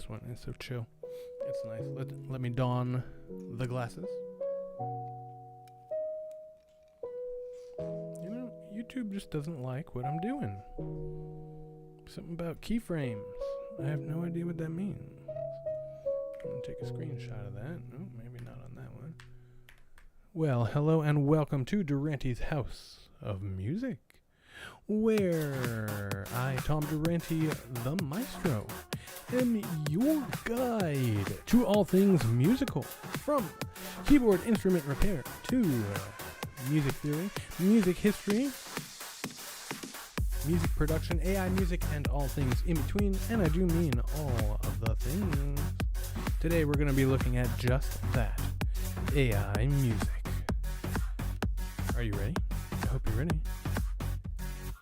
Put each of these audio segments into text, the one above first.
this one. It's so chill. It's nice. Let me don the glasses. You know, YouTube just doesn't like what I'm doing. Something about keyframes. I have no idea what that means. I'm going to take a screenshot of that. Oh, maybe not on that one. Well, hello and welcome to Durante's House of Music, where I, Tom Durante, the Maestro, am your guide to all things musical, from keyboard instrument repair to music theory, music history, music production, AI music, and all things in between, and I do mean all of the things. Today we're going to be looking at just that, AI music. Are you ready? I hope you're ready.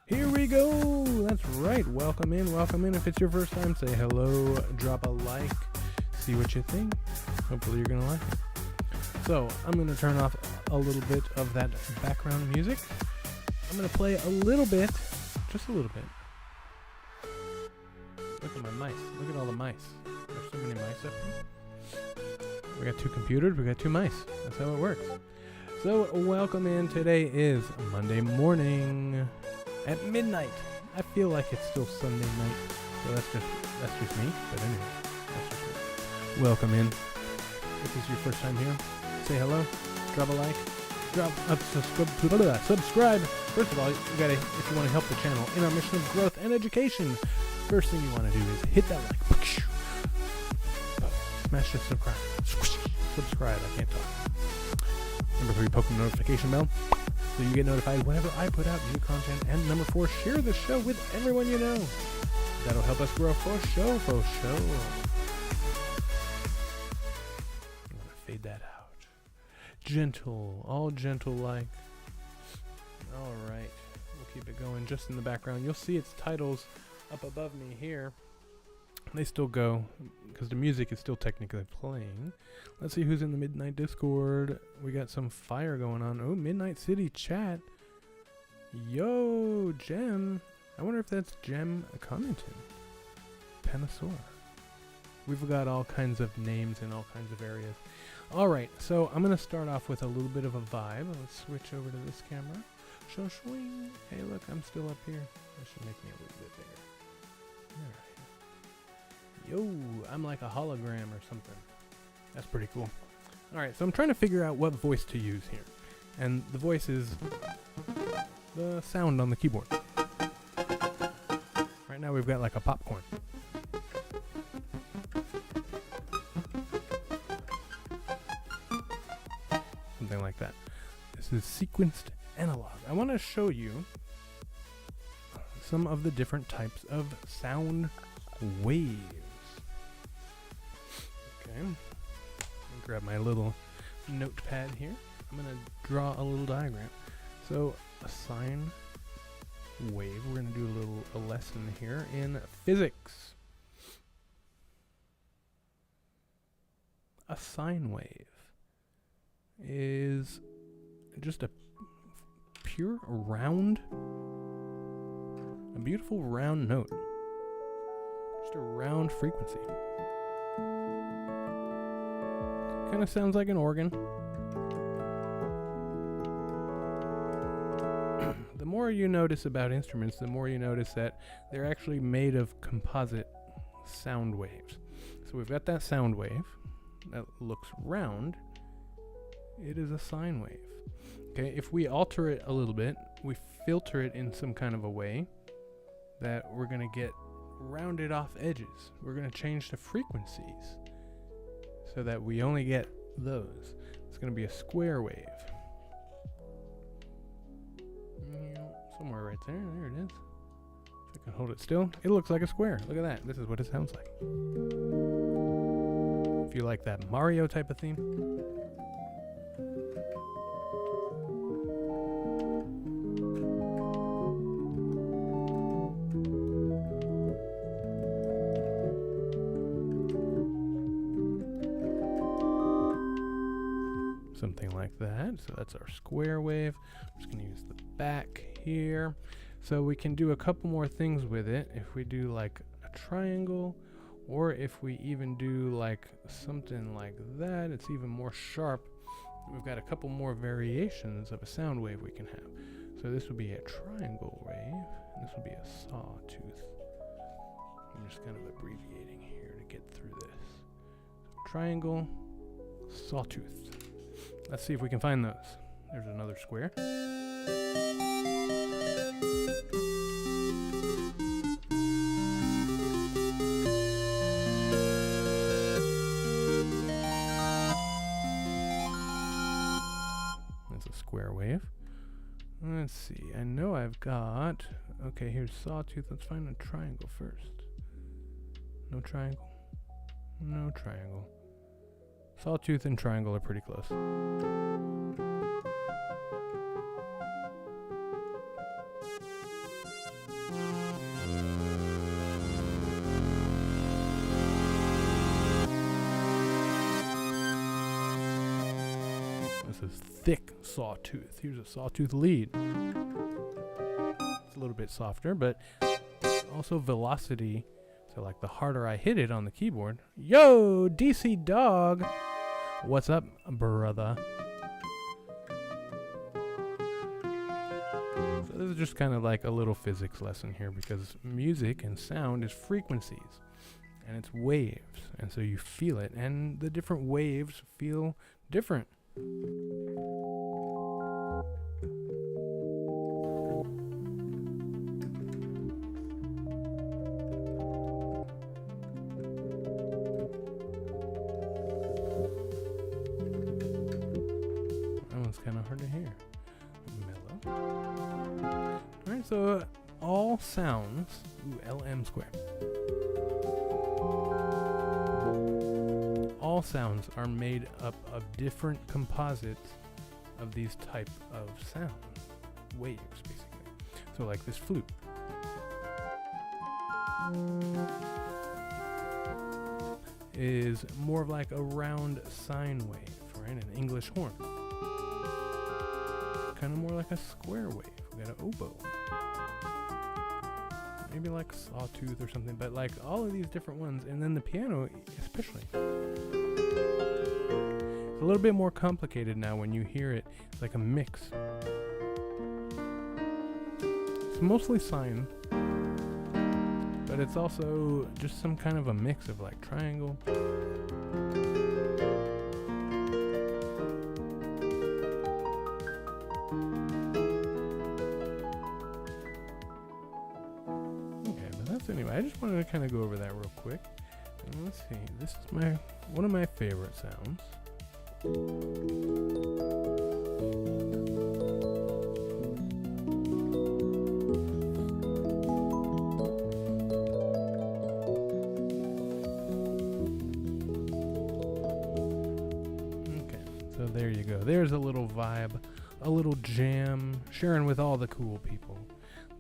Here we go! That's right, welcome in. If it's your first time, say hello, drop a like, see what you think. Hopefully you're going to like it. So, I'm going to turn off a little bit of that background music. I'm going to play a little bit, just a little bit. Look at my mice. Look at all the mice. There's so many mice up here. We got two computers, we got two mice. That's how it works. So, welcome in. Today is Monday morning at midnight. I feel like it's still Sunday night. So that's just me. But anyway, that's just me. Welcome in. If this is your first time here, say hello, drop a like, subscribe. First of all, if you want to help the channel in our mission of growth and education, first thing you want to do is hit that like. Smash the subscribe. I can't talk. Number 3, poke the notification bell so you get notified whenever I put out new content. And number 4, share the show with everyone you know. That'll help us grow for show. I'm gonna fade that out. Gentle, all gentle like. Alright, we'll keep it going just in the background. You'll see its titles up above me here. They still go because the music is still technically playing. Let's see who's in the Midnight Discord. We got some fire going on. Oh, Midnight City chat. Yo, Gem. I wonder if that's Gem commenting. Panasaur. We've got all kinds of names in all kinds of areas. Alright, so I'm going to start off with a little bit of a vibe. Let's switch over to this camera. Swing. Hey, look, I'm still up here. That should make me a little bit bigger. Alright. Yo, I'm like a hologram or something. That's pretty cool. Alright, so I'm trying to figure out what voice to use here. And the voice is the sound on the keyboard. Right now we've got like a popcorn. Something like that. This is sequenced analog. I want to show you some of the different types of sound waves. Okay, I'm gonna grab my little notepad here. I'm gonna draw a little diagram. So a sine wave. We're gonna do a lesson here in physics. A sine wave is just a pure round, a beautiful round note. Just a round frequency. Kind of sounds like an organ. The more you notice about instruments, the more you notice that they're actually made of composite sound waves. So we've got that sound wave that looks round. It is a sine wave. Okay, if we alter it a little bit, we filter it in some kind of a way that we're going to get rounded off edges. We're going to change the frequencies so that we only get those. It's going to be a square wave. Somewhere right there. There it is. If I can hold it still, it looks like a square. Look at that. This is what it sounds like. If you like that Mario type of theme. Something like that. So that's our square wave. I'm just going to use the back here. So we can do a couple more things with it. If we do like a triangle Or if we even do like something like that, it's even more sharp. We've got a couple more variations of a sound wave we can have. So this would be a triangle wave, and this would be a sawtooth. I'm just kind of abbreviating here to get through this. So triangle, sawtooth. Let's see if we can find those. There's another square. That's a square wave. Let's see. I know I've got... Okay, here's sawtooth. Let's find a triangle first. No triangle. No triangle. Sawtooth and triangle are pretty close. This is thick sawtooth. Here's a sawtooth lead. It's a little bit softer, but also velocity. So like the harder I hit it on the keyboard. Yo, DC Dog. What's up, brother? So this is just kind of like a little physics lesson here, because music and sound is frequencies and it's waves. And so you feel it, and the different waves feel different. Kind of hard to hear. Mellow. Alright, so all sounds, LM squared. All sounds are made up of different composites of these type of sound waves, basically. So like this flute. Is more of like a round sine wave, right? An English horn. Kind of more like a square wave. We got an oboe. Maybe like sawtooth or something, but like all of these different ones, and then the piano especially. It's a little bit more complicated now when you hear it. It's like a mix. It's mostly sine, but it's also just some kind of a mix of like triangle. Anyway, I just wanted to kind of go over that real quick. And let's see. This is one of my favorite sounds. Okay, so there you go. There's a little vibe, a little jam, sharing with all the cool people.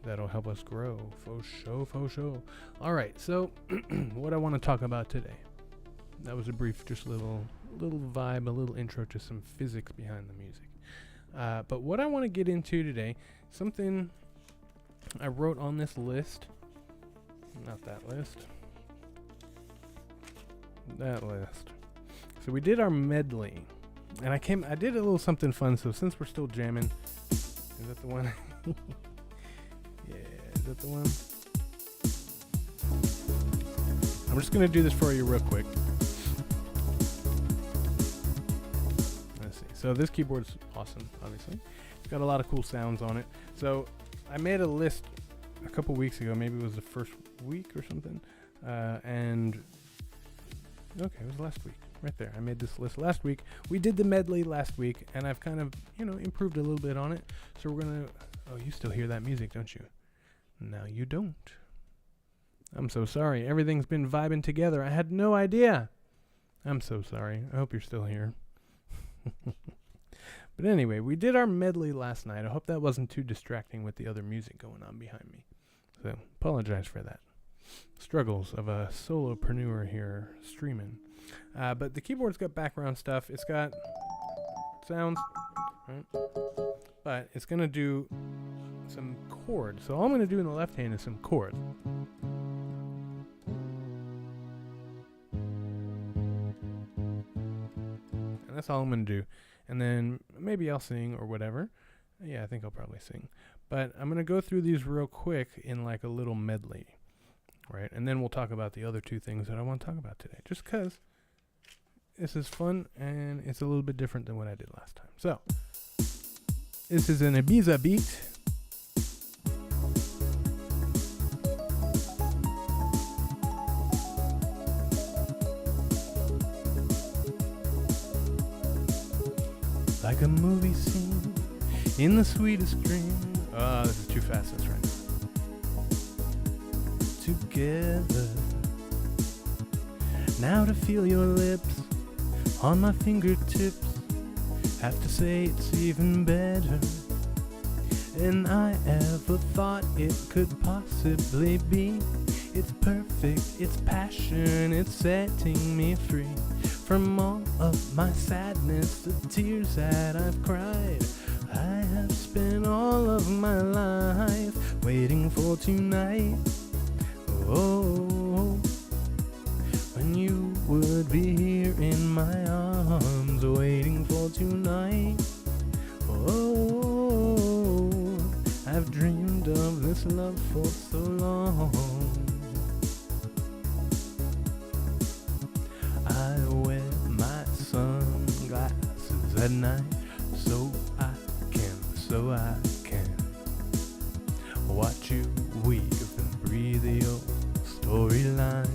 That'll help us grow. Faux show, faux show. All right, so what I want to talk about today. That was a brief, just little vibe, a little intro to some physics behind the music. But what I want to get into today, something I wrote on this list. Not that list. That list. So we did our medley. And I did a little something fun, so since we're still jamming, is that the one? Yeah, is that the one? I'm just going to do this for you real quick. Let's see. So this keyboard's awesome, obviously. It's got a lot of cool sounds on it. So I made a list a couple weeks ago. Maybe it was the first week or something. Okay, it was last week. Right there. I made this list last week. We did the medley last week, and I've kind of, improved a little bit on it. So we're going to... Oh, you still hear that music, don't you? Now you don't. I'm so sorry. Everything's been vibing together. I had no idea. I'm so sorry. I hope you're still here. But anyway, we did our medley last night. I hope that wasn't too distracting with the other music going on behind me. So, apologize for that. Struggles of a solopreneur here streaming. But the keyboard's got background stuff. It's got sounds. Right? But it's going to do some chords. So all I'm going to do in the left hand is some chords. That's all I'm going to do. And then maybe I'll sing or whatever. Yeah, I think I'll probably sing. But I'm going to go through these real quick in like a little medley, right? And then we'll talk about the other two things that I want to talk about today, just because this is fun and it's a little bit different than what I did last time. So, this is an Ibiza beat. Like a movie scene in the sweetest dream. Oh, this is too fast. That's right. Together. Now to feel your lips on my fingertips. Have to say it's even better than I ever thought it could possibly be. It's perfect, it's passion, it's setting me free from all of my sadness, the tears that I've cried. I have spent all of my life waiting for tonight. Oh, when you would be here in my arms, waiting for tonight. Oh, I've dreamed of this love for so long. I wear my sunglasses at night so I can watch you weave and breathe your storyline.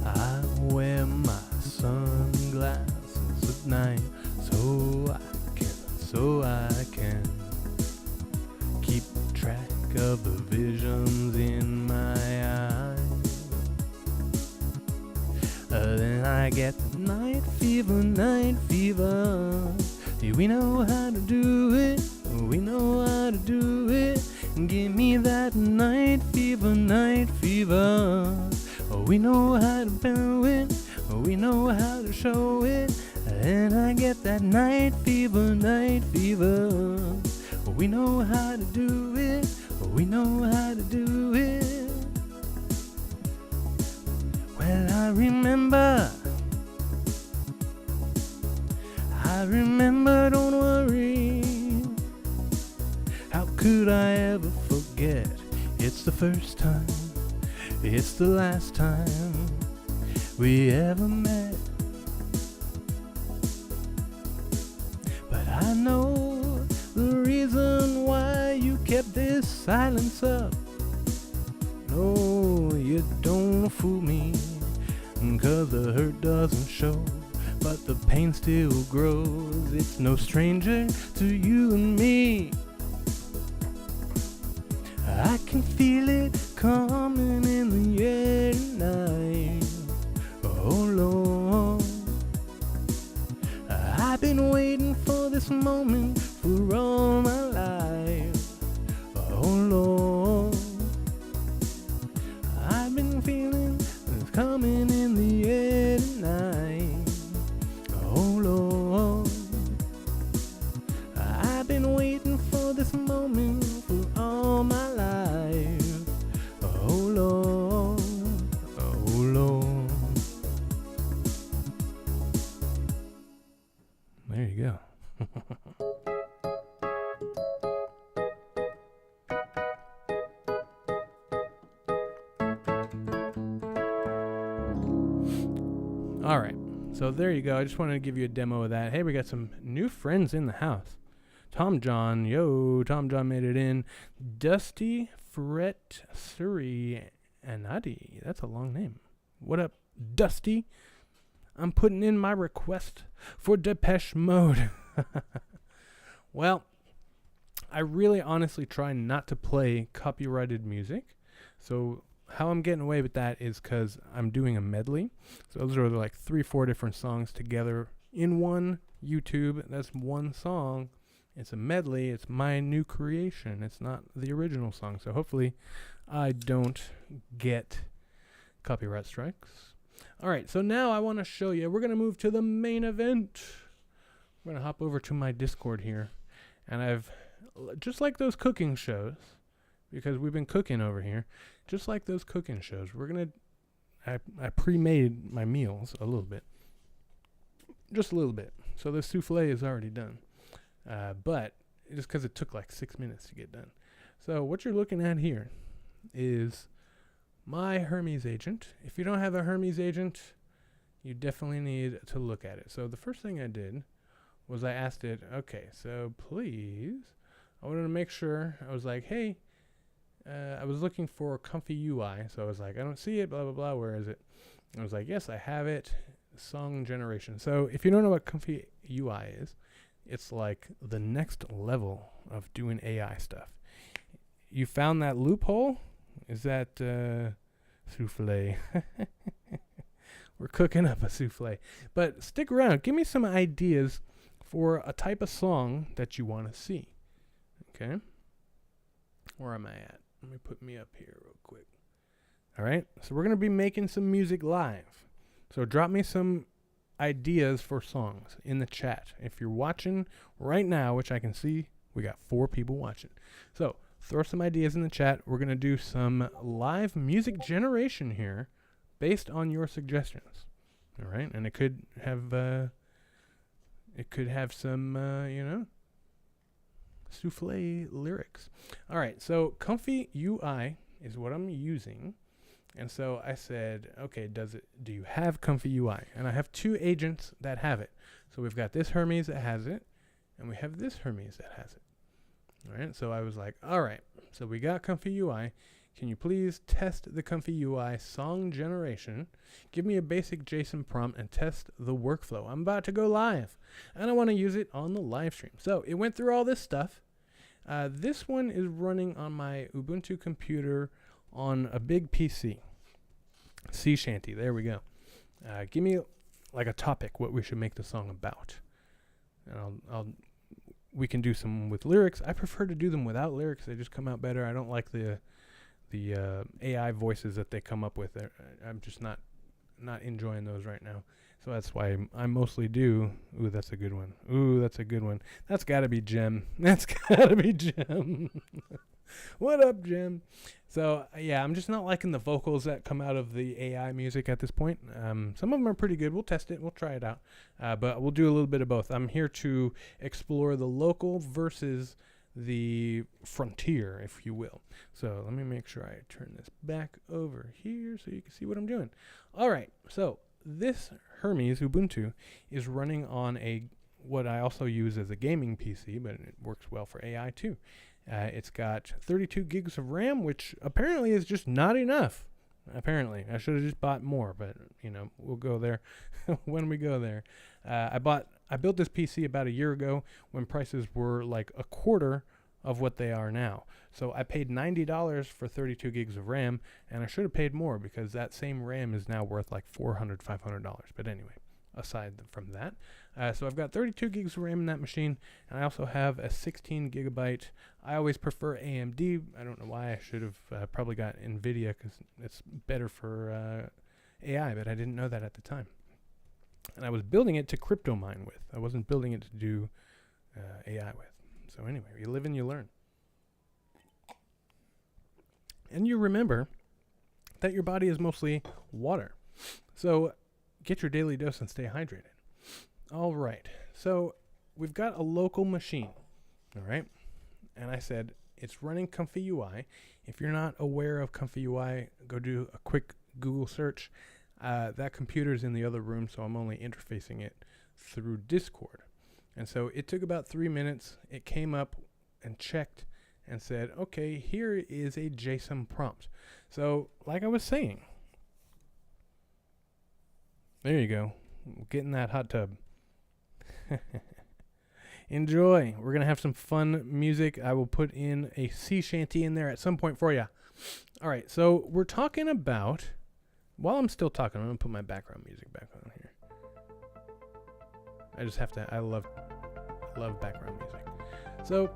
I wear my sunglasses at night so I can keep track of the visions in my eyes. Then I get night fever, night fever. Yeah, we know how to do it, we know how to do it. Give me that night fever, night fever. We know how to do it, we know how to show it. And I get that night fever, night fever. We know how to do it, we know how to do it. Well, I remember, don't worry. How could I ever forget? It's the first time, it's the last time we ever met. But I know the reason why you kept this silence up. No, you don't fool me, 'cause the hurt doesn't show, but the pain still grows. It's no stranger to you and me. I can feel it coming in the air tonight. Oh Lord, I've been waiting for this moment for all my life. Oh Lord, I've been feeling it's coming in the air tonight. Oh Lord, I've been waiting for this moment for all my life. Oh Lord, oh Lord. There you go. All right, so there you go. I just wanted to give you a demo of that. Hey, we got some new friends in the house. Tom John, yo, Tom John made it in. Dusty Fret Suri Anadi. That's a long name. What up, Dusty? I'm putting in my request for Depeche Mode. Well, I really honestly try not to play copyrighted music. So how I'm getting away with that is because I'm doing a medley. So those are like 3-4 different songs together in one YouTube. That's one song. It's a medley. It's my new creation. It's not the original song. So hopefully I don't get copyright strikes. All right, so now I want to show you. We're going to move to the main event. We're going to hop over to my Discord here. And I've, just like those cooking shows, because we've been cooking over here, just like those cooking shows, we're going to, I pre-made my meals a little bit, just a little bit. So the souffle is already done, but just because it took like 6 minutes to get done. So what you're looking at here is my Hermes agent. If you don't have a Hermes agent, you definitely need to look at it. So the first thing I did was I asked it, okay, so please, I wanted to make sure, I was like, hey, I was looking for comfy UI. So I was like, I don't see it, blah, blah, blah, where is it? I was like, yes, I have it, song generation. So if you don't know what comfy UI is, it's like the next level of doing AI stuff. You found that loophole? Is that souffle? We're cooking up a souffle. But stick around. Give me some ideas for a type of song that you want to see. Okay? Where am I at? Let me put me up here real quick. All right? So we're going to be making some music live. So drop me some ideas for songs in the chat. If you're watching right now, which I can see, we got 4 people watching. So throw some ideas in the chat. We're going to do some live music generation here based on your suggestions. All right? And it could have some, souffle lyrics. All right, so comfy UI is what I'm using. And so I said, okay, do you have comfy UI? And I have 2 agents that have it. So we've got this Hermes that has it, and we have this Hermes that has it. All right, so I was like, all right, so we got comfy UI. Can you please test the comfy UI song generation? Give me a basic JSON prompt and test the workflow. I'm about to go live, and I want to use it on the live stream. So it went through all this stuff. This one is running on my Ubuntu computer on a big PC. Sea shanty, there we go. Give me like a topic, what we should make the song about. And we can do some with lyrics. I prefer to do them without lyrics. They just come out better. I don't like the AI voices that they come up with. I'm just not enjoying those right now. So that's why I mostly do. Ooh, that's a good one. Ooh, that's a good one. That's got to be Jem. That's got to be Jem. What up, Jem? So, yeah, I'm just not liking the vocals that come out of the AI music at this point. Some of them are pretty good. We'll test it. We'll try it out. But we'll do a little bit of both. I'm here to explore the local versus the frontier, if you will. So let me make sure I turn this back over here so you can see what I'm doing. All right. So this Hermes Ubuntu is running on what I also use as a gaming PC, but it works well for AI too. It's got 32 gigs of RAM, which apparently is just not enough. Apparently, I should have just bought more, but we'll go there when we go there. I built this PC about a year ago when prices were like a quarter of what they are now. So I paid $90 for 32 gigs of RAM, and I should have paid more because that same RAM is now worth like $400, $500. But anyway, aside from that, so I've got 32 gigs of RAM in that machine, and I also have a 16 gigabyte. I always prefer AMD. I don't know why. I should have probably got NVIDIA because it's better for AI, but I didn't know that at the time. And I was building it to crypto mine with. I wasn't building it to do AI with. So anyway, you live and you learn. And you remember that your body is mostly water. So get your daily dose and stay hydrated. All right. So we've got a local machine. All right. And I said, it's running Comfy UI. If you're not aware of Comfy UI, go do a quick Google search. That computer's in the other room, so I'm only interfacing it through Discord. And so it took about 3 minutes. It came up and checked and said, okay, here is a JSON prompt. So like I was saying, there you go. Get in that hot tub. Enjoy. We're going to have some fun music. I will put in a sea shanty in there at some point for you. All right, so we're talking about, while I'm still talking, I'm going to put my background music back on here. I just have to, I love background music. So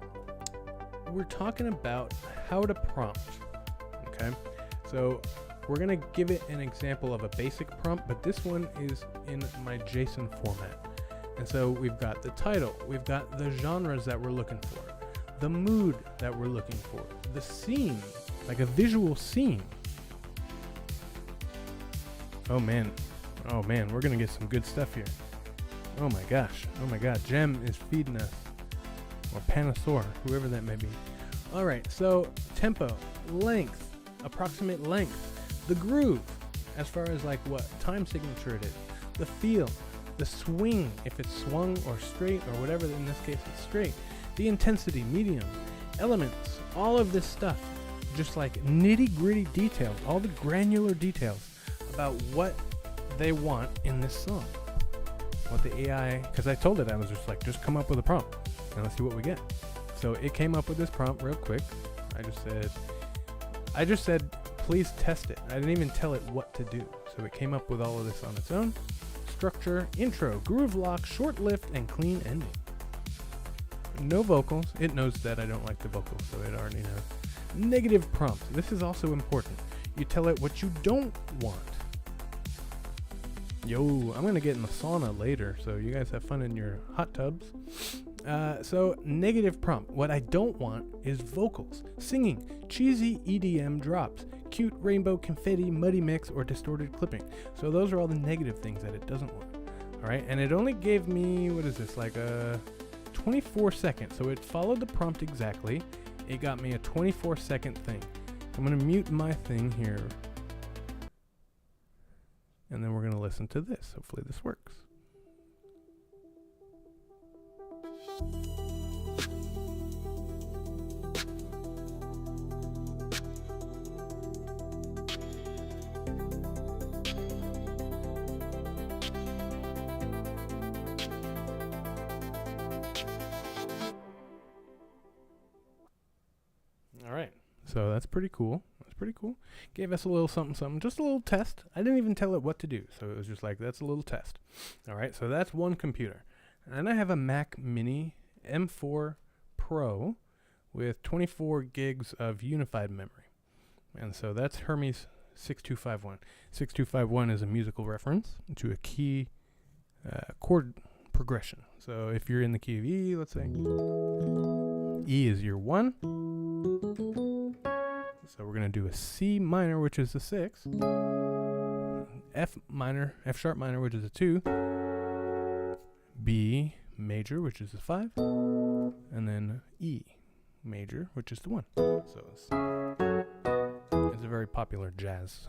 we're talking about how to prompt, okay? So we're going to give it an example of a basic prompt, but this one is in my JSON format. And so we've got the title, we've got the genres that we're looking for, the mood that we're looking for, the scene, like a visual scene. Oh man, we're gonna get some good stuff here. Oh my god, Gem is feeding us. Or Panasaur, whoever that may be. Alright, so tempo, length, approximate length, the groove, as far as like what time signature it is, the feel, the swing, if it's swung or straight or whatever, in this case it's straight, the intensity, medium, elements, all of this stuff, just like nitty gritty details, all the granular details about what they want in this song. What the AI, because I told it, I was just like, just come up with a prompt and let's see what we get. So it came up with this prompt real quick. I just said, please test it. I didn't even tell it what to do. So it came up with all of this on its own. Structure, intro, groove lock, short lift, and clean ending. No vocals. It knows that I don't like the vocals, so it already knows. Negative prompt. This is also important. You tell it what you don't want. Yo, I'm going to get in the sauna later, so you guys have fun in your hot tubs. So, negative prompt. What I don't want is vocals, singing, cheesy EDM drops, cute rainbow confetti, muddy mix, or distorted clipping. So those are all the negative things that it doesn't want. Alright, and it only gave me, what is this, like a 24 seconds. So it followed the prompt exactly. It got me a 24-second thing. I'm going to mute my thing here. And then we're going to listen to this. Hopefully this works. All right. So that's pretty cool. Gave us a little something, just a little test. I didn't even tell it what to do. So it was just like, that's a little test. All right. So that's one computer. And I have a Mac Mini M4 Pro with 24 gigs of unified memory. And so that's Hermes 6251. 6251 is a musical reference to a key chord progression. So if you're in the key of E, let's say E is your 1. So we're going to do a C minor, which is a 6. F sharp minor, which is a 2. B major, which is a 5. And then E major, which is the 1. So it's a very popular jazz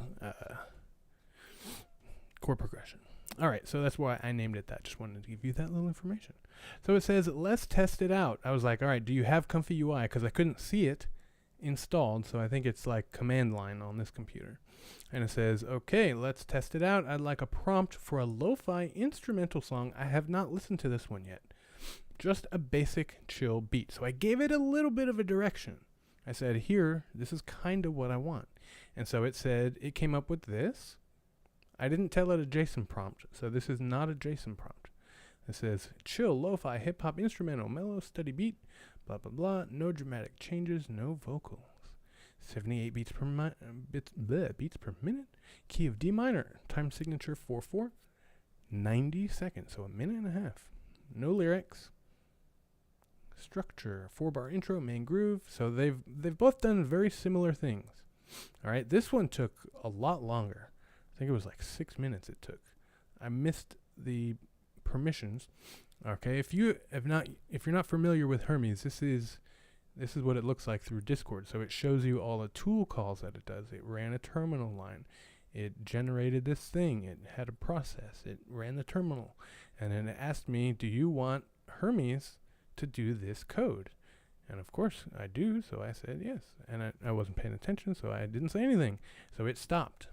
chord progression. All right, so that's why I named it that. Just wanted to give you that little information. So it says, let's test it out. I was like, all right, do you have Comfy UI? Because I couldn't see it installed, so I think it's like command line on this computer. And it says, okay, let's test it out. I'd like a prompt for a lo-fi instrumental song. I have not listened to this one yet. Just a basic chill beat. So I gave it a little bit of a direction. I said, here, this is kind of what I want. And so it said, it came up with this. I didn't tell it a JSON prompt, so this is not a JSON prompt. It says, chill, lo-fi, hip-hop, instrumental, mellow, steady beat, blah, blah, blah, no dramatic changes, no vocals. 78 beats per minute, key of D minor, time signature 4/4, 90 seconds, so a minute and a half. No lyrics. Structure, 4-bar intro, main groove. So they've both done very similar things. All right, this one took a lot longer. I think it was like 6 minutes it took. I missed the permissions. Okay, if you're not familiar with Hermes, this is what it looks like through Discord. So it shows you all the tool calls that it does. It ran a terminal line. It generated this thing. It had a process. It ran the terminal. And then it asked me, do you want Hermes to do this code? And of course I do. So I said yes. And I wasn't paying attention, so I didn't say anything. So it stopped.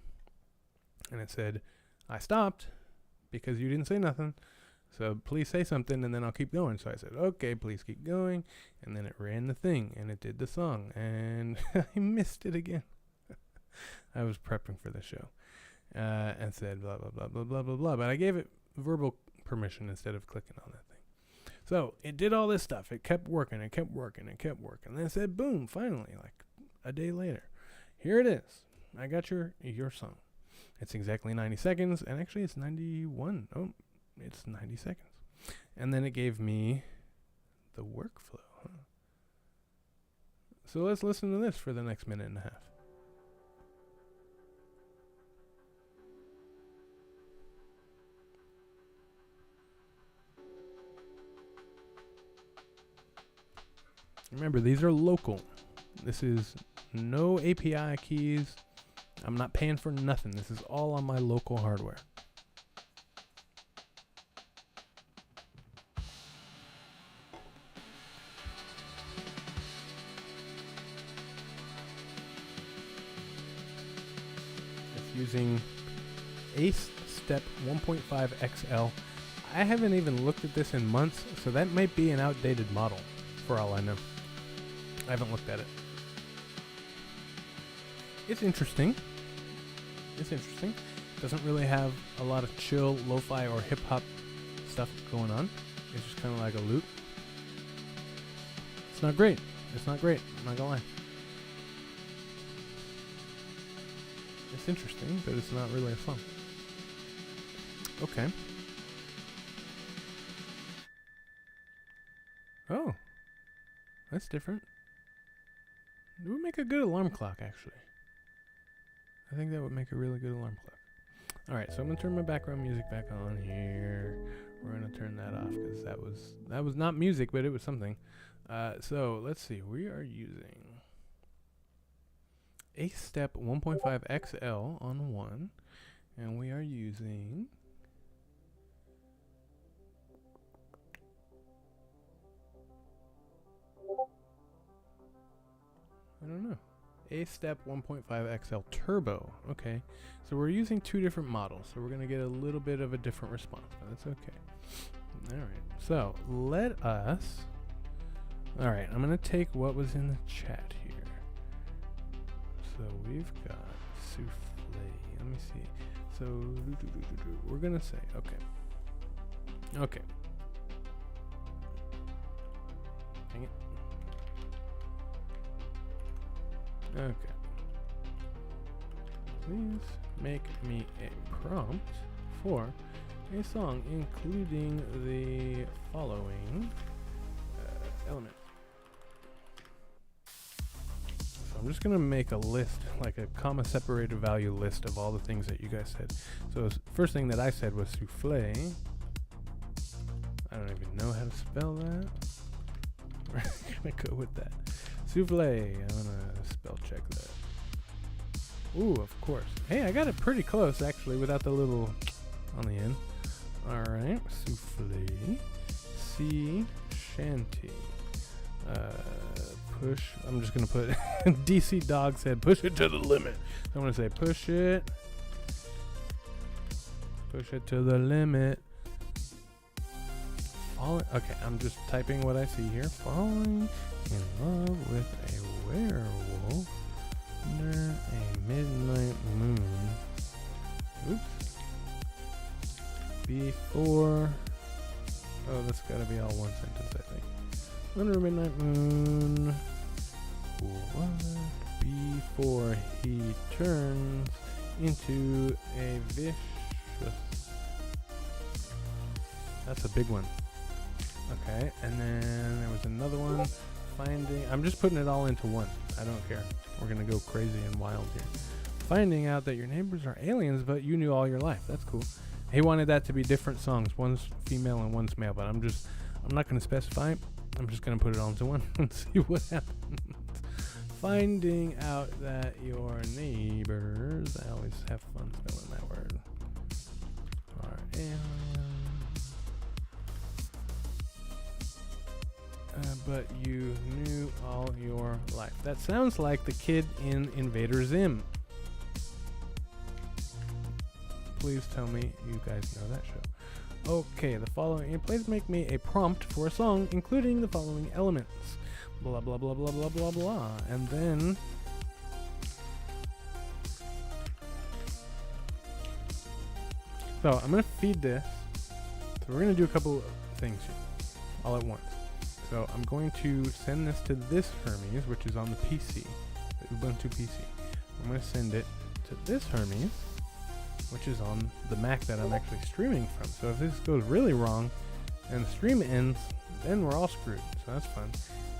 And it said, I stopped because you didn't say nothing. So please say something and then I'll keep going. So I said, okay, please keep going. And then it ran the thing and it did the song. And I missed it again. I was prepping for the show. And said blah, blah, blah, blah, blah, blah, blah. But I gave it verbal permission instead of clicking on that thing. So it did all this stuff. It kept working. And then it said, boom, finally, like a day later. Here it is. I got your song. It's exactly 90 seconds. And actually it's 91. Oh, it's 90 seconds. And then it gave me the workflow. Huh? So let's listen to this for the next minute and a half. Remember, these are local. This is no API keys. I'm not paying for nothing. This is all on my local hardware. It's using Ace Step 1.5 XL. I haven't even looked at this in months, so that might be an outdated model, for all I know. I haven't looked at it. It's interesting. Doesn't really have a lot of chill, lo-fi, or hip-hop stuff going on. It's just kind of like a loop. It's not great. I'm not gonna lie. It's interesting, but it's not really a song. Okay. Oh. That's different. It would make a good alarm clock, actually. I think that would make a really good alarm clock. Alright, so I'm going to turn my background music back on here. We're going to turn that off because that was not music, but it was something. So let's see. We are using Ace Step 1.5 XL on 1. And we are using... I don't know. Ace Step 1.5 XL Turbo. Okay. So we're using two different models. So we're going to get a little bit of a different response. But that's okay. Alright. So let us... Alright. I'm going to take what was in the chat here. So we've got souffle. Let me see. So we're going to say... Okay. Okay. Dang it. Okay. Please make me a prompt for a song including the following element. So I'm just going to make a list, like a comma separated value list of all the things that you guys said. So the first thing that I said was souffle. I don't even know how to spell that. We're going to go with that. Souffle. I'm gonna spell check that. Ooh, of course. Hey, I got it pretty close actually without the little on the end. Alright, souffle. Sea shanty. Push. I'm just gonna put DC Dog said push it to the limit. So I'm gonna say push it. Push it to the limit. Okay, I'm just typing what I see here. Falling in love with a werewolf under a midnight moon. Oops. Before... Oh, that's gotta be all one sentence, I think. Under a midnight moon. What? Before he turns into a vicious... That's a big one. Okay, and then there was another one. Finding... I'm just putting it all into one. I don't care. We're gonna go crazy and wild here. Finding out that your neighbors are aliens, but you knew all your life. That's cool. He wanted that to be different songs. One's female and one's male, but I'm not gonna specify. I'm just gonna put it all into one and see what happens. Finding out that your neighbors... I always have fun spelling that word. Are aliens. But you knew all your life. That sounds like the kid in Invader Zim. Please tell me you guys know that show. Okay, the following. Please make me a prompt for a song, including the following elements. Blah, blah, blah, blah, blah, blah, blah. And then... So, I'm going to feed this. So, we're going to do a couple of things here, all at once. So I'm going to send this to this Hermes, which is on the PC, the Ubuntu PC. I'm going to send it to this Hermes, which is on the Mac that I'm actually streaming from. So if this goes really wrong and the stream ends, then we're all screwed. So that's fun.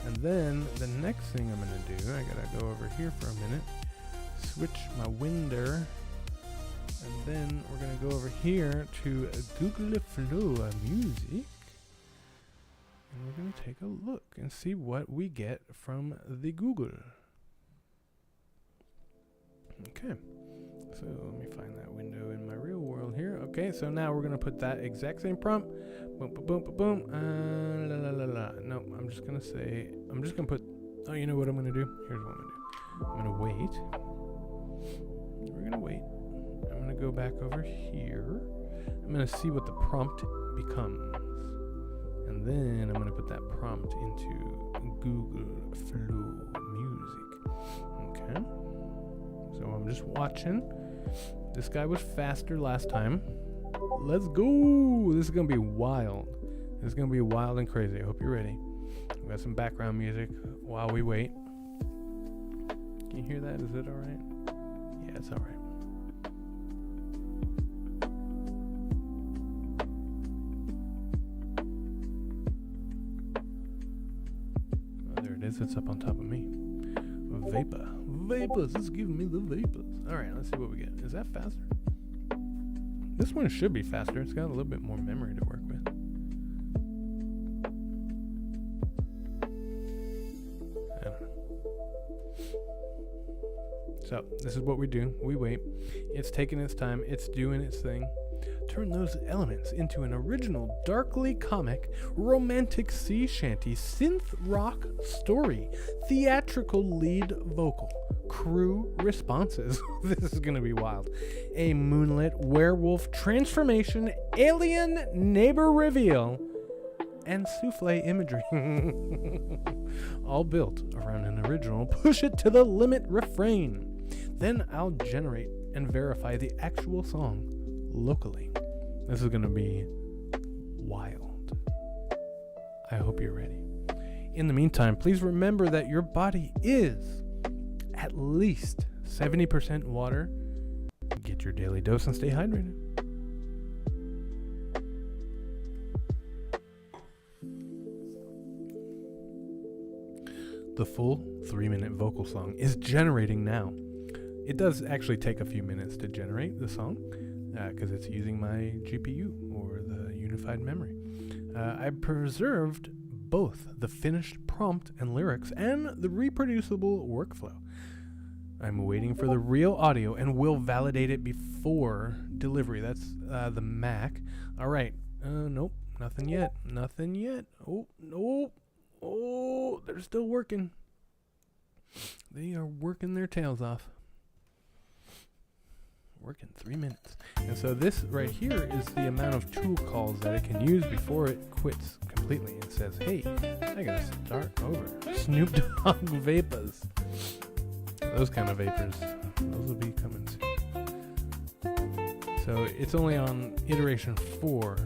And then the next thing I'm going to do, I got to go over here for a minute, switch my window, and then we're going to go over here to Google Flow Music. And we're going to take a look and see what we get from the Google. Okay. So let me find that window in my real world here. Okay, so now we're going to put that exact same prompt. Boom, boom, boom, boom, boom. La, la, la, la. No, I'm just going to put, oh, you know what I'm going to do? Here's what I'm going to do. I'm going to wait. We're going to wait. I'm going to go back over here. I'm going to see what the prompt becomes. And then I'm going to put that prompt into Google Flow Music. Okay. So I'm just watching. This guy was faster last time. Let's go. This is going to be wild. This is going to be wild and crazy. I hope you're ready. We got some background music while we wait. Can you hear that? Is it all right? Yeah, it's all right. Oh, there it is. It's up on top of me. Vapor. Vapors. It's giving me the vapors. All right, let's see what we get. Is that faster? This one should be faster. It's got a little bit more memory to work with. I don't know. So this is what we do. We wait. It's taking its time. It's doing its thing. Turn those elements into an original, darkly comic, romantic sea shanty, synth rock story, theatrical lead vocal, crew responses. This is going to be wild. A moonlit werewolf transformation, alien neighbor reveal, and souffle imagery. All built around an original push it to the limit refrain. Then I'll generate and verify the actual song locally. This is going to be wild. I hope you're ready. In the meantime, please remember that your body is at least 70% water. Get your daily dose and stay hydrated. The full 3-minute vocal song is generating now. It does actually take a few minutes to generate the song because it's using my GPU or the unified memory. I preserved both the finished prompt and lyrics and the reproducible workflow. I'm waiting for the real audio and will validate it before delivery. That's the Mac. All right. Nope. Nothing yet. Nothing yet. Oh, no. Oh, they're still working. They are working their tails off. Working 3 minutes. And so this right here is the amount of tool calls that it can use before it quits completely and says, hey, I gotta start over. Snoop Dogg vapors. Those kind of vapors. Those will be coming soon. So it's only on iteration 4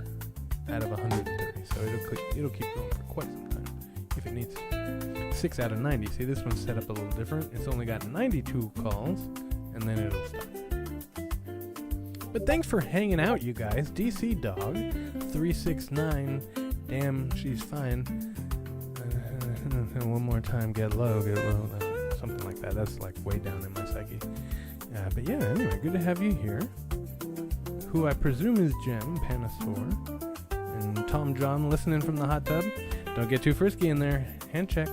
out of 130. So it'll keep going for quite some time if it needs to. 6 out of 90. See, this one's set up a little different. It's only got 92 calls, and then it'll stop. But thanks for hanging out, you guys. DC Dog 369. Damn, she's fine. One more time, get low, something like that. That's like way down in my psyche. But yeah, anyway, good to have you here. Who I presume is Jem Panasaur and Tom John listening from the hot tub. Don't get too frisky in there. Hand check.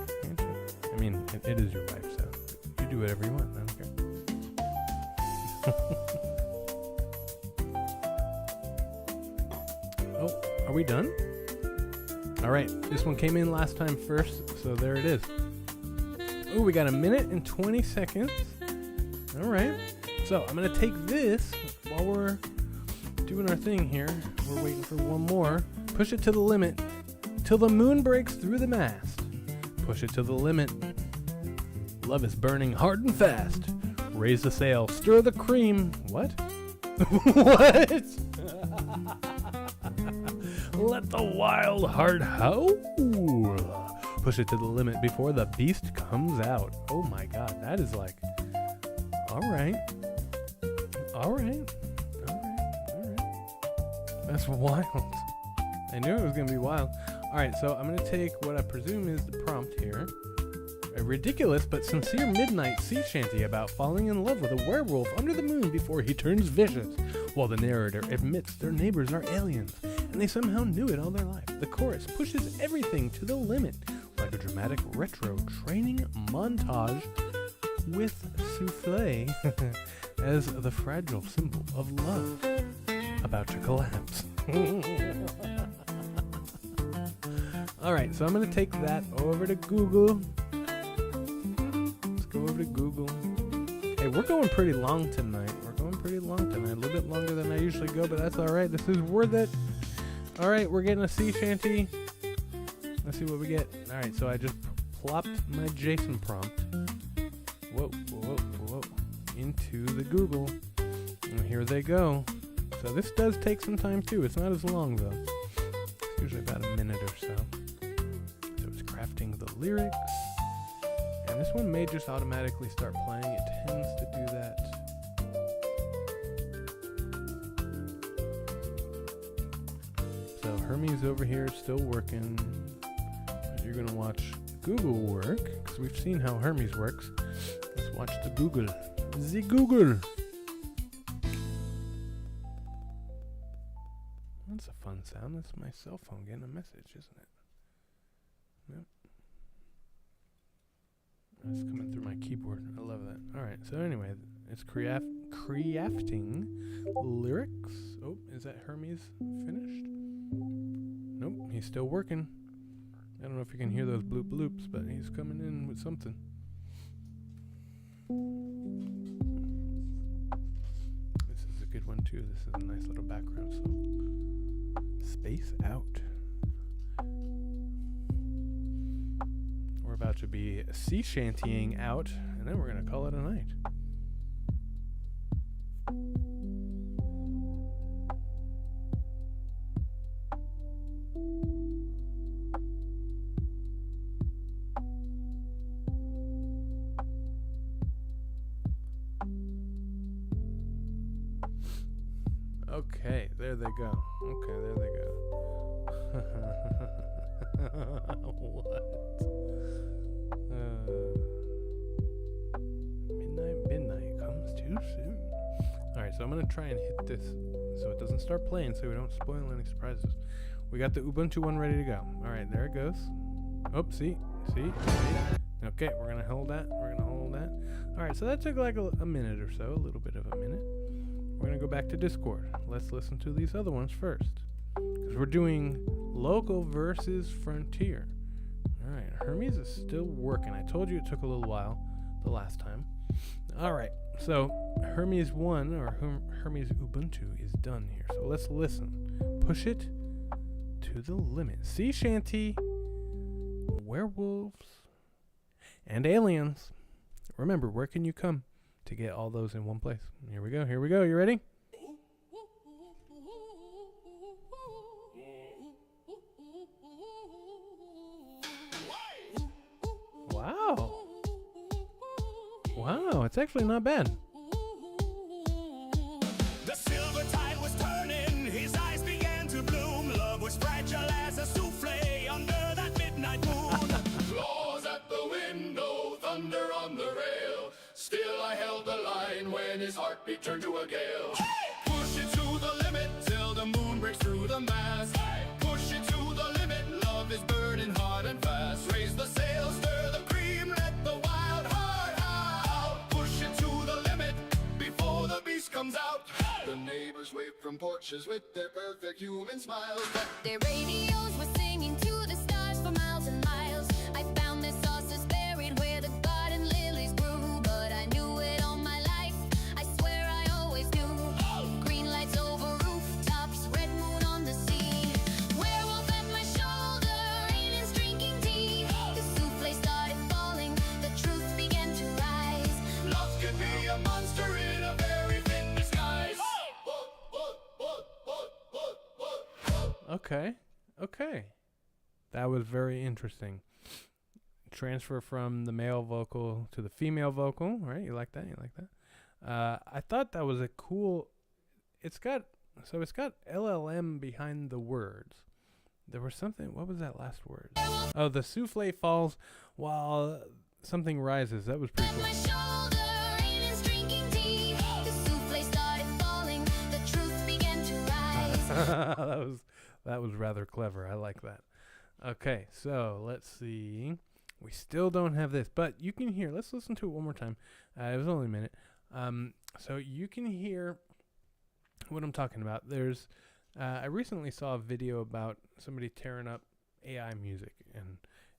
I mean, it is your wife, so you do whatever you want. I don't care. Oh, are we done? All right, this one came in last time first, so there it is. Oh, we got 1 minute and 20 seconds. All right, so I'm gonna take this while we're doing our thing here. We're waiting for one more. Push it to the limit till the moon breaks through the mast. Push it to the limit. Love is burning hard and fast. Raise the sail, stir the cream. What? What? Let the wild heart howl. Push it to the limit before the beast comes out. Oh my God, that is like, all right. That's wild. I knew it was gonna be wild. All right, so I'm gonna take what I presume is the prompt here. A ridiculous but sincere midnight sea shanty about falling in love with a werewolf under the moon before he turns vicious, while the narrator admits their neighbors are aliens, and they somehow knew it all their life. The chorus pushes everything to the limit, like a dramatic retro training montage with souffle as the fragile symbol of love about to collapse. Alright, so I'm going to take that over to Google. Let's go over to Google. Hey, we're going pretty long tonight. A little bit longer than I usually go, but that's alright. This is worth it. Alright, we're getting a sea shanty. Let's see what we get. Alright, so I just plopped my JSON prompt. Whoa. Into the Google. And here they go. So this does take some time too. It's not as long though. It's usually about a minute or so. So it's crafting the lyrics. And this one may just automatically start playing. It tends to do that. So Hermes over here is still working. You're going to watch Google work, because we've seen how Hermes works. Let's watch the Google. The Google. That's a fun sound. That's my cell phone getting a message, isn't it? Yep. It's coming through my keyboard. I love that. Alright, so anyway, it's crafting lyrics. Oh, is that Hermes finished? Nope, he's still working. I don't know if you can hear those bloop bloops, but he's coming in with something. This is a good one too. This is a nice little background song. Space Out. We're about to be sea shantying out, and then we're going to call it a night. Okay, there they go. What? Midnight comes too soon. Alright, so I'm going to try and hit this so it doesn't start playing so we don't spoil any surprises. We got the Ubuntu one ready to go. Alright, there it goes. Oh, see? Okay, we're going to hold that. Alright, so that took like a minute or so, a little bit of a minute. We're going to go back to Discord. Let's listen to these other ones first, because we're doing local versus frontier. Alright, Hermes is still working. I told you it took a little while the last time. Alright, so Hermes 1, or Hermes Ubuntu, is done here. So let's listen. Push it to the limit. Sea shanty, werewolves, and aliens. Remember, where can you come to get all those in one place? Here we go. You ready? Wow, it's actually not bad. The silver tide was turning, his eyes began to bloom. Love was fragile as a souffle under that midnight moon. Claws at the window, thunder on the rail. Still I held the line when his heartbeat turned to a gale. Hey! Push it to the limit till the moon breaks through the mast. Hey! Push it to the limit, love is burning hard and fast. Raise the sail, stir the cream, let the wild heart out. Push it to the limit before the beast comes out. Hey! The neighbors wave from porches with their perfect human smiles. But their radios were singing to the stars for miles and miles. I found this saucer's buried where the garden lilies grew, but I knew it all my life. I swear I always knew. Green lights over rooftops, red moon on the sea. Werewolf at my shoulder, aliens drinking tea. The souffle started falling, the truth began to rise. Love can be a monster in a very thin disguise. Okay. That was very interesting. Transfer from the male vocal to the female vocal, right? You like that? I thought that was a cool. It's got LLM behind the words. There was something. What was that last word? Oh, the souffle falls while Something Rises. That was pretty On cool. my shoulder, Rain is drinking tea. The souffle started falling. The truth began to rise. that was rather clever. I like that. Okay, so let's see. We still don't have this, but you can hear. Let's listen to it one more time. It was only a minute. So you can hear what I'm talking about. There's I recently saw a video about somebody tearing up AI music, and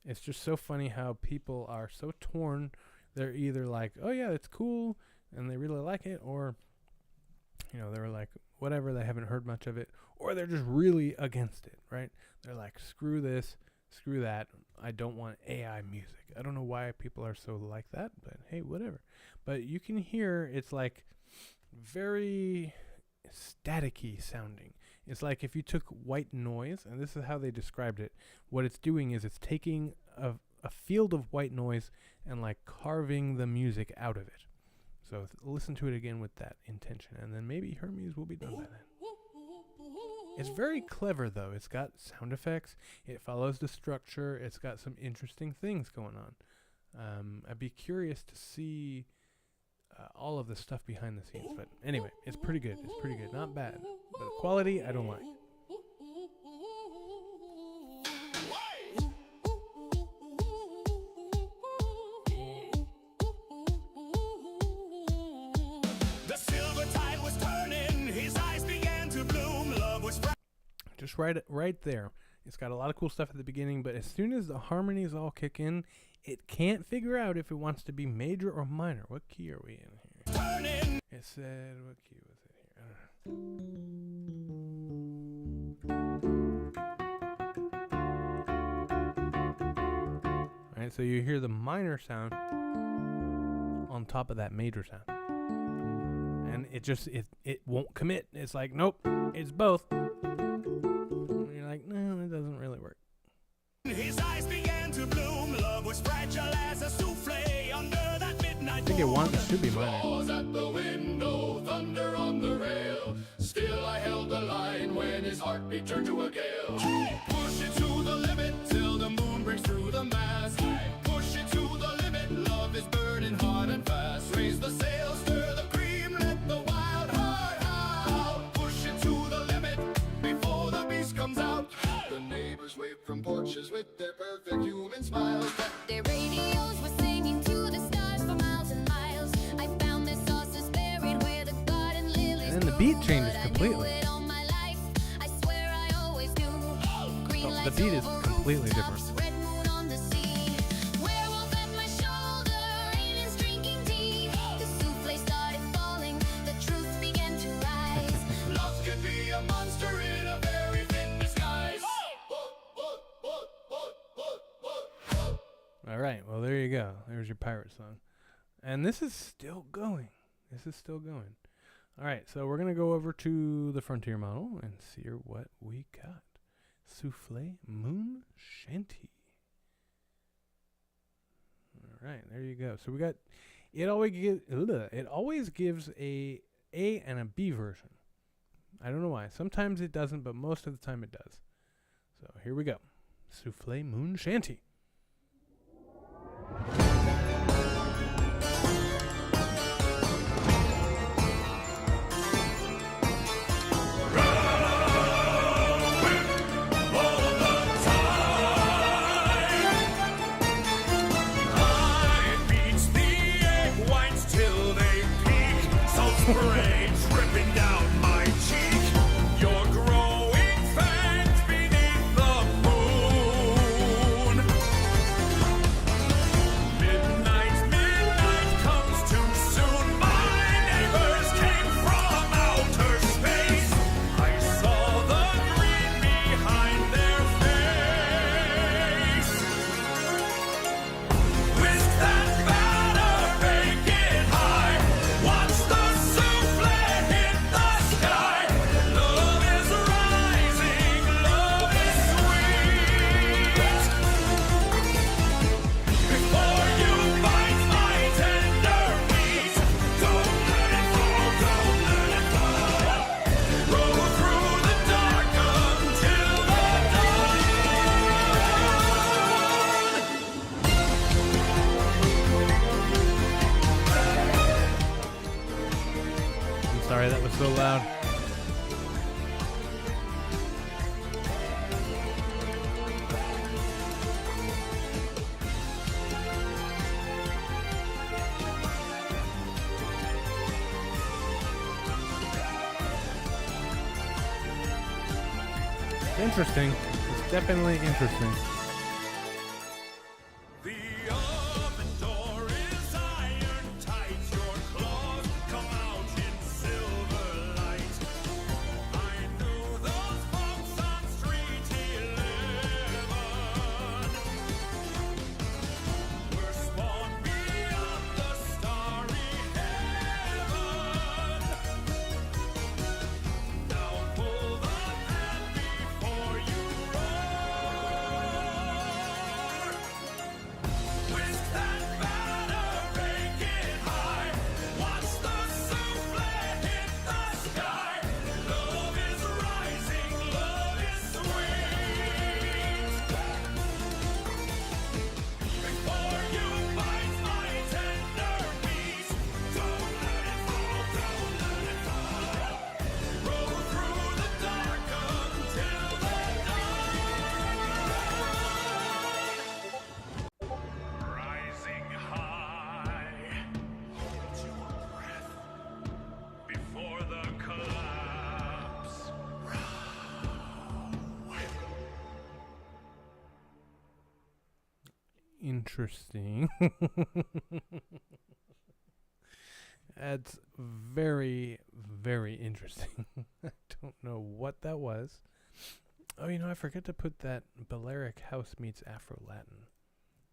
it's just so funny how people are so torn. They're either like, oh yeah, it's cool, and they really like it, or, you know, they're like, whatever, they haven't heard much of it, or they're just really against it, right? They're like, screw this, screw that, I don't want AI music. I don't know why people are so like that, but hey, whatever. But you can hear it's like very staticky sounding. It's like if you took white noise, and this is how they described it, what it's doing is it's taking a field of white noise and like carving the music out of it. So listen to it again with that intention, and then maybe Hermes will be done by then. It's very clever though. It's got sound effects. It follows the structure. It's got some interesting things going on. I'd be curious to see all of the stuff behind the scenes, but anyway, it's pretty good. It's pretty good. Not bad, but the quality I don't like. The silver tide was turning, his eyes began to bloom, love was Just right there. It's got a lot of cool stuff at the beginning, but as soon as the harmonies all kick in, it can't figure out if it wants to be major or minor. What key are we in here? turning. It said, what key was it here? I don't know. Alright, so you hear the minor sound on top of that major sound. And it won't commit. It's like, nope, it's both. And you're like, no, it doesn't really work. His eyes began to bloom, love was fragile as a souffle under that midnight I think it should be minor. Applause at the window, thunder on the rail. Still I held the line when his heartbeat turned to a gale. Push it to the limit till the moon breaks through the mast. Push it to the limit, love is burning hot and fast. Raise the sail, stir the cream, let the wild heart out. Push it to the limit before the beast comes out. The neighbors wave from porches with their perfect human smiles. Their radios were singing to the stars for miles and miles. I found this sauces buried where the garden lilies And then the grew, beat changes but I knew completely. it all my life. I swear I always knew. Green Oh, the lights beat is over completely rooftops, different. red moon on the sea. Werewolf at my shoulder, Rain is drinking tea. The souffle started falling, the truth began to rise. Love can be a monster in a very thin disguise. All right, well, there you go. There's your pirate song. And this is still going. All right, so we're going to go over to the Frontier model and see what we got. Souffle Moon Shanty. All right, there you go. So we got, it always gives a A and a B version. I don't know why. Sometimes it doesn't, but most of the time it does. So here we go. Souffle Moon Shanty. Spray dripping down my cheek. You're growing fat beneath the moon. It's interesting. It's definitely interesting. The oven door is iron tight. Your claws come out in silver light. I knew those folks on Street 11 were spawned beyond the starry heaven. Now pull the pan before you roar. Whisk that batter, bake it high. Watch the souffle hit the sky. Love is rising, love is sweet. Before you bite my tender piece, don't let it fall, don't let it fall. Roll through the dark until the dawn. Rising high, hold your breath before the collapse. Interesting. That's very, very interesting. I don't know what that was. Oh, I forgot to put that Balearic House meets Afro-Latin.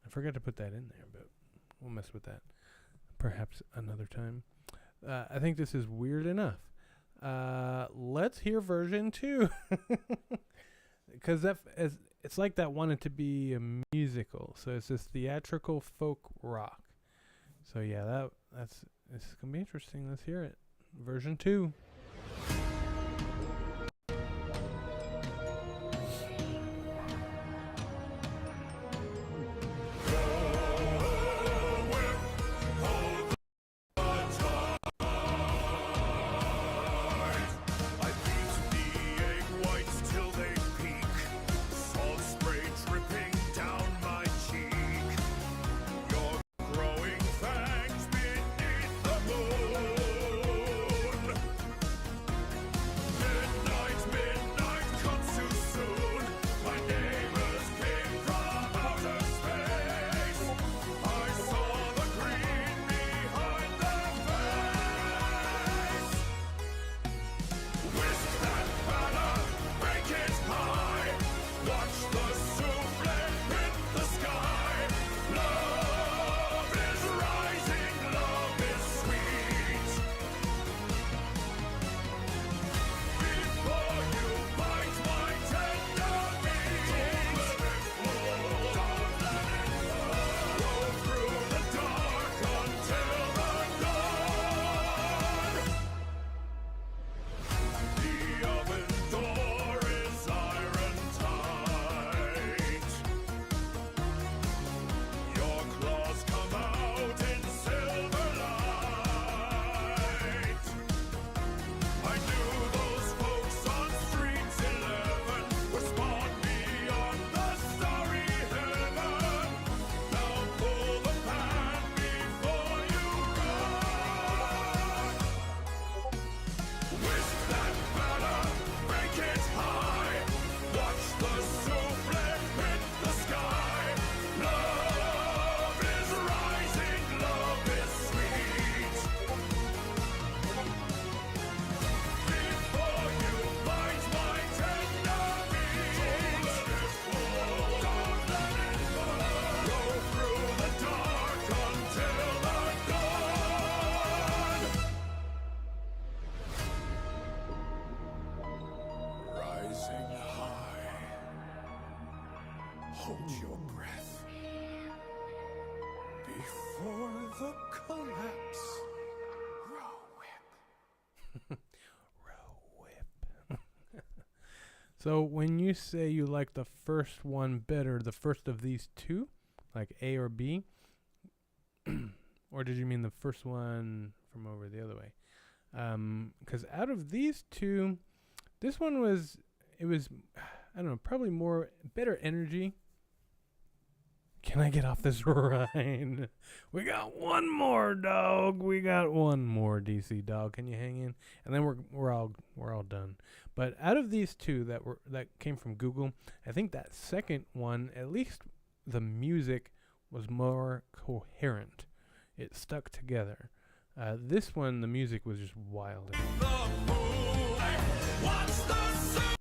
I forgot to put that in there, but we'll mess with that perhaps another time. I think this is weird enough. Let's hear version 2. Because it's like that wanted to be a musical. So it's this theatrical folk rock. So yeah, it's going to be interesting. Let's hear it. Version 2. I beat the egg whites till they peak. Salt spray dripping down my cheek. Your growing fangs beneath the moon. Midnight comes too soon. My neighbors came from outer space. I saw the green behind their face. Whisk that batter, break it high. Watch the souffle hit the sky. Love is rising, love is sweet. Before you bite my tender meat, don't let it fall, don't let it fall. Roll through the dark until the dawn. The oven door is iron tight. Your claws come out in silver light. I knew those folks on Street 11 were spawned beyond the starry heaven. Now pull the pan before you run. Whisk that batter, break it high. Watch the souffle hit the sky. Love is rising, love is sweet. Before you bite my tender meat, don't let it fall, don't let it fall. Roll through the dark until the dawn. Rising high, hold your breath before the collapse. Row whip. Row whip. So when you say you like the first one better, the first of these two, like A or B, or did you mean the first one from over the other way? Because out of these two, this one was, I don't know, probably better energy. Can I get off this ride? We got one more, dog. We got one more, DC dog. Can you hang in? And then we're all done. But out of these two that came from Google, I think that second one, at least the music was more coherent. It stuck together. This one, the music was just wild.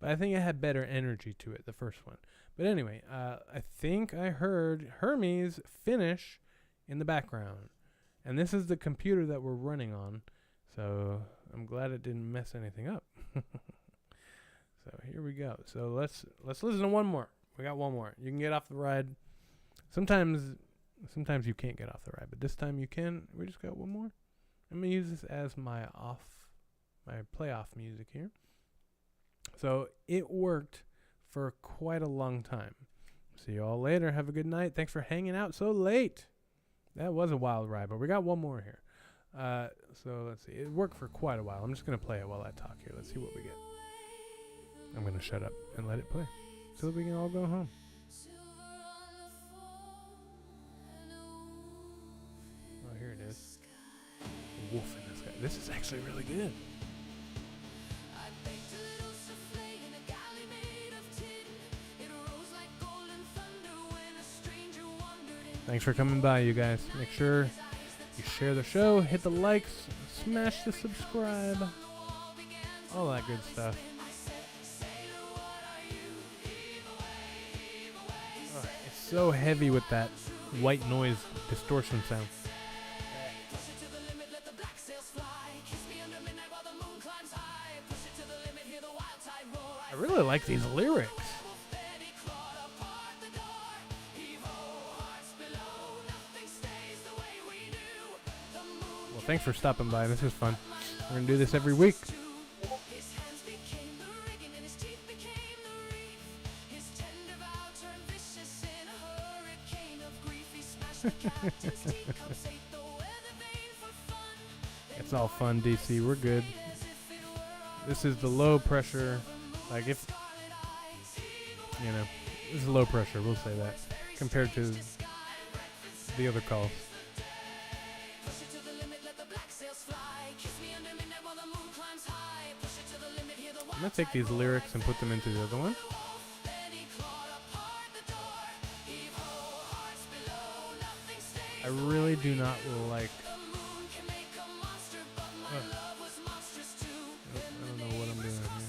But I think it had better energy to it, the first one. But anyway, I think I heard Hermes finish in the background. And this is the computer that we're running on. So I'm glad it didn't mess anything up. So here we go. So let's listen to one more. We got one more. You can get off the ride. Sometimes you can't get off the ride, but this time you can. We just got one more. I'm gonna use this as my playoff music here. So it worked for quite a long time. See you all later. Have a good night. Thanks for hanging out so late. That was a wild ride, but we got one more here. So let's see. It worked for quite a while. I'm just gonna play it while I talk here. Let's see what we get. I'm gonna shut up and let it play so that we can all go home. Oh, here it is. Wolf in the sky. This is actually really good. Thanks for coming by, you guys. Make sure you share the show, hit the likes, smash the subscribe, all that good stuff. Oh, it's so heavy with that white noise distortion sound. I really like these lyrics. Well, thanks for stopping by. This is fun. We're going to do this every week. It's all fun, DC. We're good. This is the low pressure. Like if, this is low pressure. We'll say that compared to the other calls. I'm going to take these lyrics and put them into the other one. I really do not like... I don't know what I'm doing here.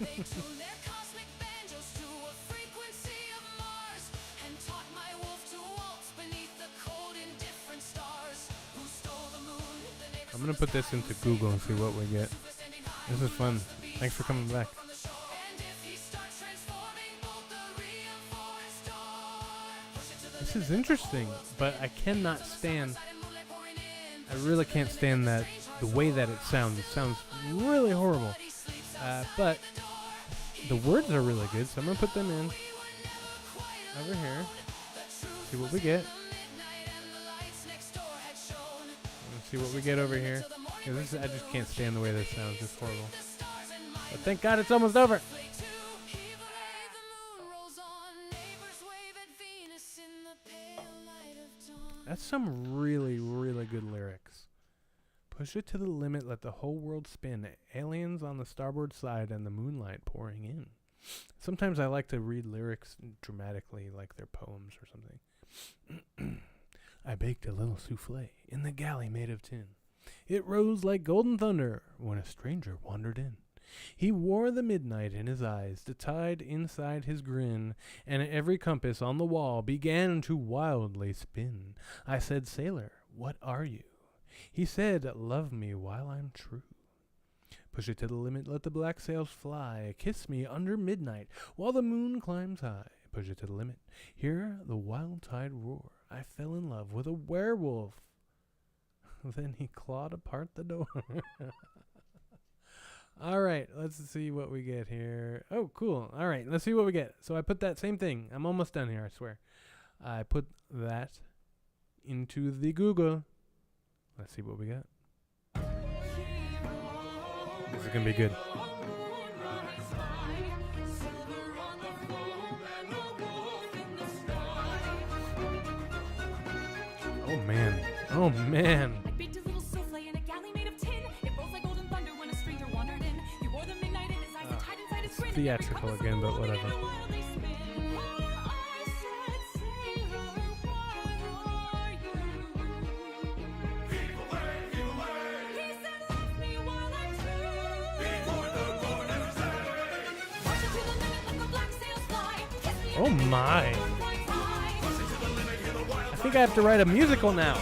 They tune their cosmic banjos to a frequency of Mars and taught my wolf to waltz beneath the cold indifferent stars. Who stole the moon? I'm gonna put this into Google and see what we get. This is fun. Thanks for coming back. This is interesting, but I cannot stand. I really can't stand that the way that it sounds. It sounds really horrible. But the words are really good, so I'm going to put them in over here. See what we get. Let's see what we get over here. I just can't stand the way this sounds. It's horrible. But thank God it's almost over. That's some really, really good lyrics. Push it to the limit, let the whole world spin. Aliens on the starboard side and the moonlight pouring in. Sometimes I like to read lyrics dramatically like they're poems or something. I baked a little souffle in the galley made of tin. It rose like golden thunder when a stranger wandered in. He wore the midnight in his eyes, the tide inside his grin, and every compass on the wall began to wildly spin. I said, "Sailor, what are you?" He said, "Love me while I'm true. Push it to the limit, let the black sails fly. Kiss me under midnight while the moon climbs high. Push it to the limit, hear the wild tide roar. I fell in love with a werewolf." Then he clawed apart the door. All right, let's see what we get here. Oh, cool. All right, let's see what we get. So I put that same thing. I'm almost done here, I swear. I put that into the Google. Let's see what we got. This is going to be good. Oh man. I baked a little souffle in a galley made of tin. It rolls like golden thunder when a stranger wandered in. You wore the midnight in his eyes and tied inside his grin. Theatrical again, but whatever. Oh my. I think I have to write a musical now.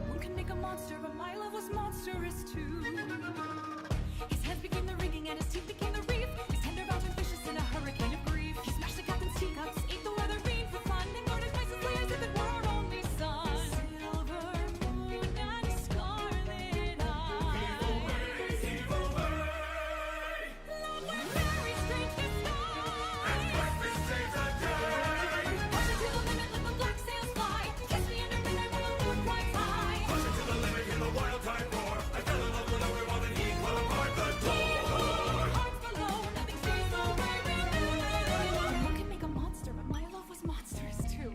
One can make a monster, but my love was monstrous too. His hands became the rigging and his teeth became the reef. His tender vows were vicious in a hurricane of grief. He smashed the captain's teacups, ate the weather bean for fun, and guarded twice as late as if it were our only son. Silver moon and scarlet eyes. Love was very strange disguise. Push it to the limit, let the black sails fly. Kiss me under midnight when the moon rides high. Hearts below, nothing stays the way we knew. One can make a monster, but my love was monstrous too.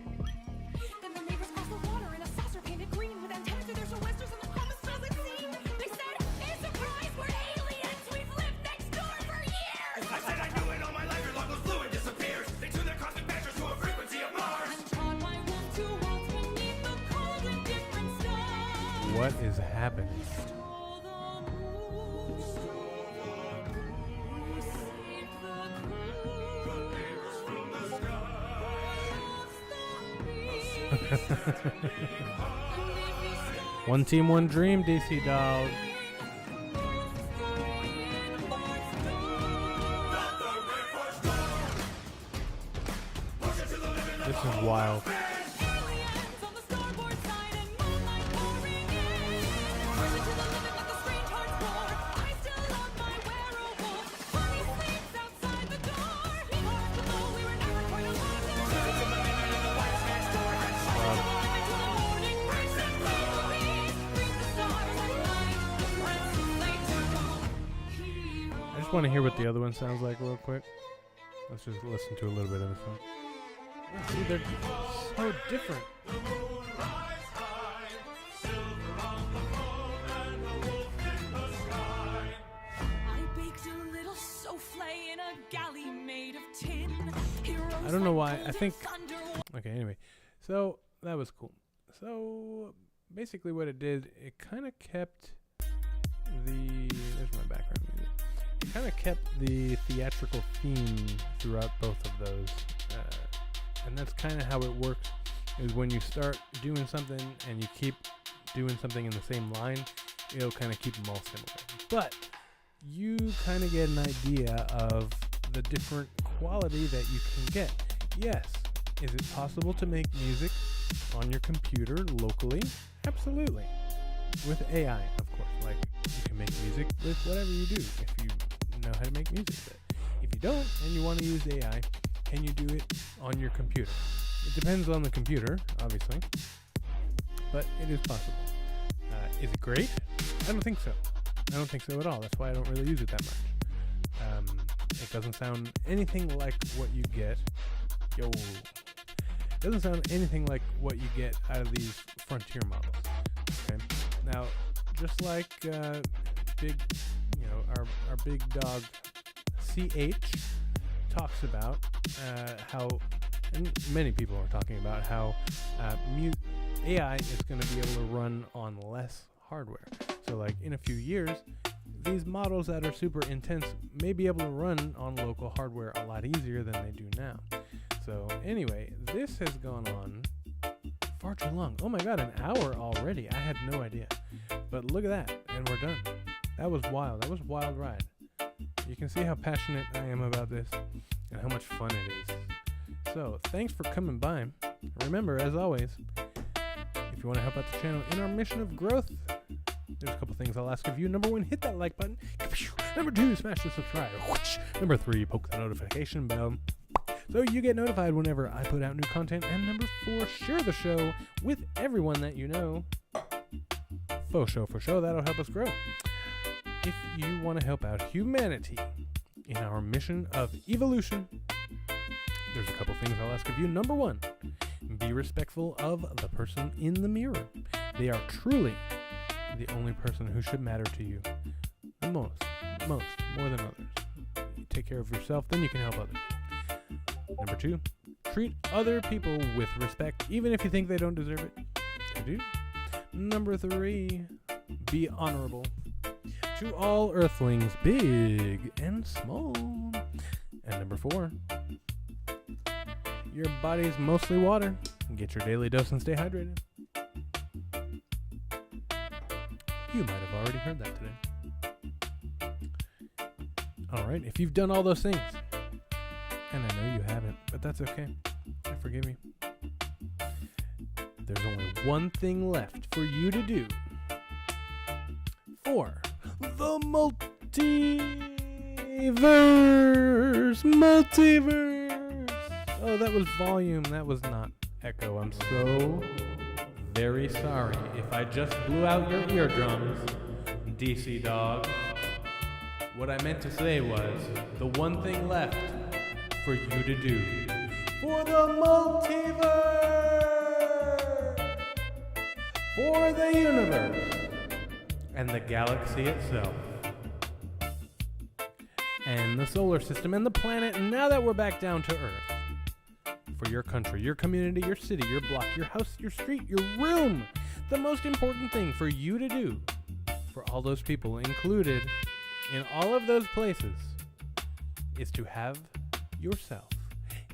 Then the neighbors crossed the water in a saucer painted green with antennas to their sou'westers and the calmest smells at sea. They said, "It's a surprise, we're aliens. We've lived next door for years." I said I knew it all my life, your love goes blue and disappears. They tune their cosmic badgers to a frequency of Mars. And taught my wolf to waltz beneath the cold and different stars. What is happening? Stole the moon, saved the crew. One team, one dream, DC Dog. This is wild. I just want to hear what the other one sounds like real quick. Let's just listen to a little bit of this one. Yeah, see, they're so different. I baked a little souffle in a galley made of tin. I don't know why. I think. Okay, anyway. So, that was cool. So, basically, what it did, it kind of kept the. There's my background music. It kind of kept the theatrical theme throughout both of those. And that's kind of how it works, is when you start doing something and you keep doing something in the same line, it'll kind of keep them all similar. But you kind of get an idea of the different quality that you can get. Yes, is it possible to make music on your computer locally? Absolutely. With AI, of course. Like, you can make music with whatever you do if you know how to make music. But if you don't and you want to use AI, can you do it on your computer? It depends on the computer, obviously, but it is possible. Is it great? I don't think so. I don't think so at all. That's why I don't really use it that much. It doesn't sound anything like what you get. It doesn't sound anything like what you get out of these frontier models. Okay. Now, just like big, our big dog CH talks about how, and many people are talking about how AI is going to be able to run on less hardware. So like in a few years, these models that are super intense may be able to run on local hardware a lot easier than they do now. So anyway, this has gone on far too long. Oh my god, an hour already. I had no idea. But look at that, and we're done. That was wild. That was a wild ride. You can see how passionate I am about this and how much fun it is. So, thanks for coming by. Remember, as always, if you want to help out the channel in our mission of growth, there's a couple things I'll ask of you. Number 1, hit that like button. Number 2, smash the subscribe. Number 3, poke the notification bell so you get notified whenever I put out new content. And number 4, share the show with everyone that you know. For show, that'll help us grow. If you want to help out humanity in our mission of evolution, There's a couple things I'll ask of you. Number 1, be respectful of the person in the mirror. They are truly the only person who should matter to you the most, more than others. You take care of yourself, then you can help others. Number 2, treat other people with respect, even if you think they don't deserve it. You do. Number 3, be honorable to all earthlings, big and small. And number 4, your body's mostly water. Get your daily dose and stay hydrated. You might have already heard that today. Alright, if you've done all those things, and I know you haven't, but that's okay. Forgive me. There's only one thing left for you to do for the multiverse. Oh, that was volume. That was not echo. I'm so very sorry if I just blew out your eardrums, DC dog. What I meant to say was the one thing left for you to do for the multiverse, for the universe, and the galaxy itself, and the solar system, and the planet. And now that we're back down to Earth, for your country, your community, your city, your block, your house, your street, your room, the most important thing for you to do, for all those people included in all of those places, is to have yourself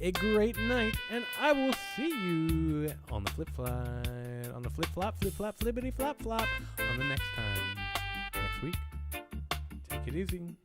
a great night, and I will see you on the flip flop, flippity flop flop, on the next time, next week. Take it easy.